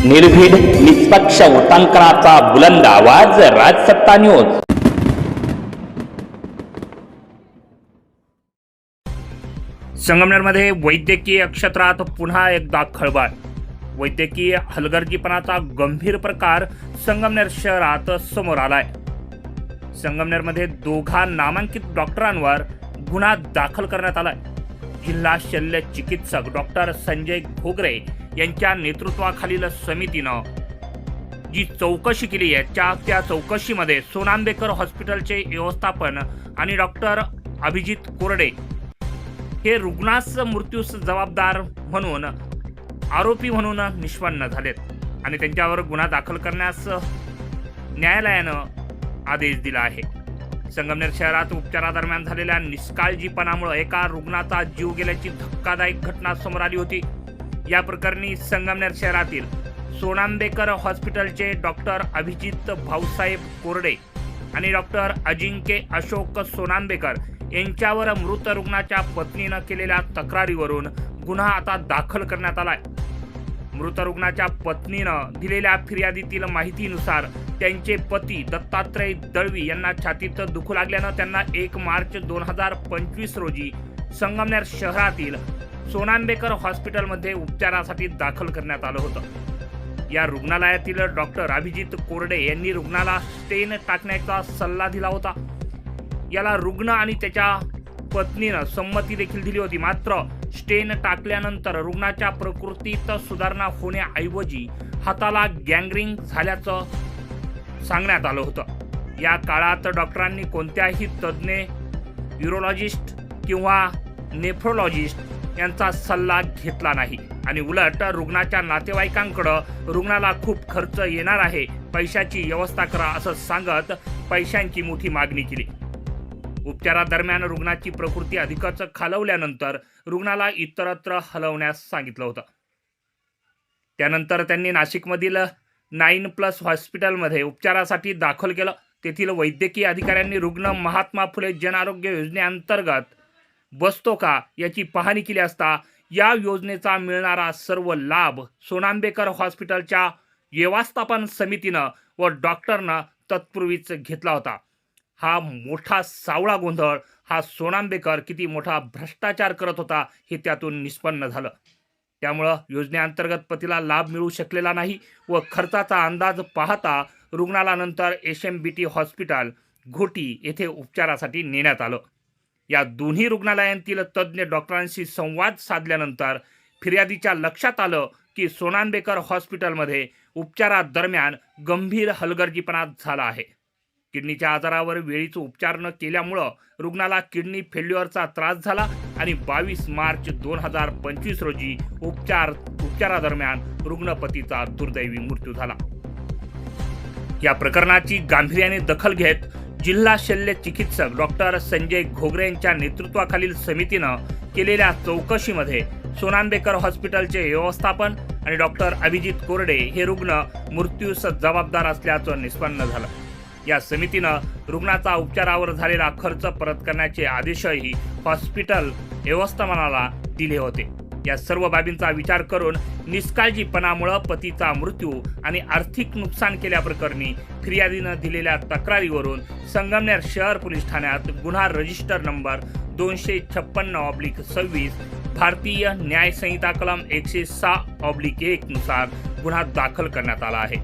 निर्भीड निष्पक्ष वृत्तांकनाचा बुलंद आवाज, राजसत्ता न्यूज। संगमनेरमध्ये वैद्यकीय क्षेत्रात पुन्हा एकदा खळबळ। वैद्यकीय हलगर्जीपणाचा गंभीर प्रकार संगमनेर शहरात समोर आलाय। संगमनेरमध्ये दोघा नामांकित डॉक्टरांवर गुन्हा दाखल करण्यात आलाय। जिल्हा शल्य चिकित्सक डॉक्टर संजय घोगरे यांच्या नेतृत्वाखालील समितीनं जी चौकशी केली आहे त्या चौकशीमध्ये सोनांबेकर हॉस्पिटलचे व्यवस्थापन आणि डॉक्टर अभिजित कोरडे हे रुग्णास मृत्यूस जबाबदार म्हणून आरोपी म्हणून निष्पन्न झालेत आणि त्यांच्यावर गुन्हा दाखल करण्यास न्यायालयानं आदेश दिला आहे। संगमनेर शहरात उपचारादरम्यान झालेल्या निष्काळजीपणामुळे एका रुग्णाचा जीव गेल्याची धक्कादायक घटना समोर आली होती। या प्रकरणी संगमनेर शहरातील सोनांबेकर हॉस्पिटलचे डॉक्टर अभिजित भाऊसाहेब कोरडे आणि डॉक्टर अजिंक्य अशोक सोनांबेकर यांच्यावर मृत रुग्णाच्या पत्नीनं केलेल्या तक्रारीवरून गुन्हा आता दाखल करण्यात आलाय। मृत रुग्णाच्या पत्नीनं दिलेल्या फिर्यादीतील माहितीनुसार त्यांचे पती दत्तात्रय दळवी यांना छातीत दुखू लागल्यानं त्यांना 1 मार्च 2025 रोजी संगमनेर शहरातील सोनांबेकर हॉस्पिटलमध्ये उपचारासाठी दाखल करण्यात आलं होतं। या रुग्णालयातील डॉक्टर अभिजित कोरडे यांनी रुग्णाला स्टेन टाकण्याचा सल्ला दिला होता। याला रुग्ण आणि त्याच्या पत्नीनं संमती देखील दिली होती। मात्र स्टेन टाकल्यानंतर रुग्णाच्या प्रकृतीत सुधारणा होण्याऐवजी हाताला गँग्रीन झाल्याचं सांगण्यात आलं होतं। या काळात डॉक्टरांनी कोणत्याही तज्ज्ञ यूरोलॉजिस्ट किंवा नेफ्रोलॉजिस्ट यांचा सल्ला घेतला नाही आणि उलट रुग्णाच्या नातेवाईकांकडे रुग्णाला खूप खर्च येणार आहे, पैशाची व्यवस्था करा असं सांगत पैशांची मोठी मागणी केली। उपचारादरम्यान रुग्णाची प्रकृती अधिकच खालवल्यानंतर रुग्णाला इतरत्र हलवण्यास सांगितलं होतं। त्यानंतर त्यांनी नाशिकमधील 9+ हॉस्पिटलमध्ये उपचारासाठी दाखल केलं। तेथील वैद्यकीय अधिकाऱ्यांनी रुग्ण महात्मा फुले जन आरोग्य योजनेअंतर्गत बसतो का याची पाहणी केली असता या योजनेचा मिळणारा सर्व लाभ सोनांबेकर हॉस्पिटलच्या व्यवस्थापन समितीनं व डॉक्टरनं तत्पूर्वीच घेतला होता। हा मोठा सावळा गोंधळ, हा सोनांबेकर किती मोठा भ्रष्टाचार करत होता हे त्यातून निष्पन्न झालं। त्यामुळं योजनेअंतर्गत पतीला लाभ मिळू शकलेला नाही व खर्चाचा अंदाज पाहता रुग्णाला नंतर SMBT हॉस्पिटल घोटी येथे उपचारासाठी नेण्यात आलं। या दोन्ही रुग्णालयांतील तज्ज्ञ डॉक्टरांशी संवाद साधल्यानंतर फिर्यादीच्या लक्षात आलं की सोनांबेकर हॉस्पिटलमध्ये उपचारादरम्यान गंभीर हलगर्जीपणा झाला आहे। किडनीच्या आजारावर वेळीच उपचार न केल्यामुळं रुग्णाला किडनी फेल्युअरचा त्रास झाला आणि 22 मार्च 2025 रोजी उपचारादरम्यान रुग्णपतीचा दुर्दैवी मृत्यू झाला। या प्रकरणाची गांभीर्याने दखल घेत जिल्हा शल्य चिकित्सक डॉक्टर संजय घोगरे यांच्या नेतृत्वाखालील समितीनं केलेल्या चौकशीमध्ये सोनांबेकर हॉस्पिटलचे व्यवस्थापन आणि डॉक्टर अभिजित कोरडे हे रुग्ण मृत्यूस जबाबदार असल्याचं निष्पन्न झालं। या समितीनं रुग्णाचा उपचारावर झालेला खर्च परत करण्याचे आदेशही हॉस्पिटल व्यवस्थापनाला दिले होते। या सर्व बाबींचा विचार करून निष्काळजीपणामुळे पतीचा मृत्यू आणि आर्थिक नुकसान केल्याप्रकरणी फिर्यादीनं दिलेल्या तक्रारीवरून संगमनेर शहर पोलीस ठाण्यात गुन्हा रजिस्टर नंबर 256/26 भारतीय न्याय संहिता कलम 106/1 नुसार गुन्हा दाखल करण्यात आला आहे।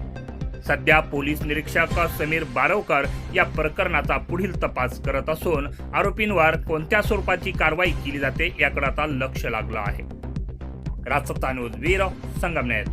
सध्या पोलीस निरीक्षक समीर बारवकर या प्रकरणाचा पुढील तपास करत असून आरोपींवर कोणत्या स्वरूपाची कारवाई केली जाते याकडे आता लक्ष लागलं आहे। राजसत्ता न्यूज ब्युरो, संगमनेर।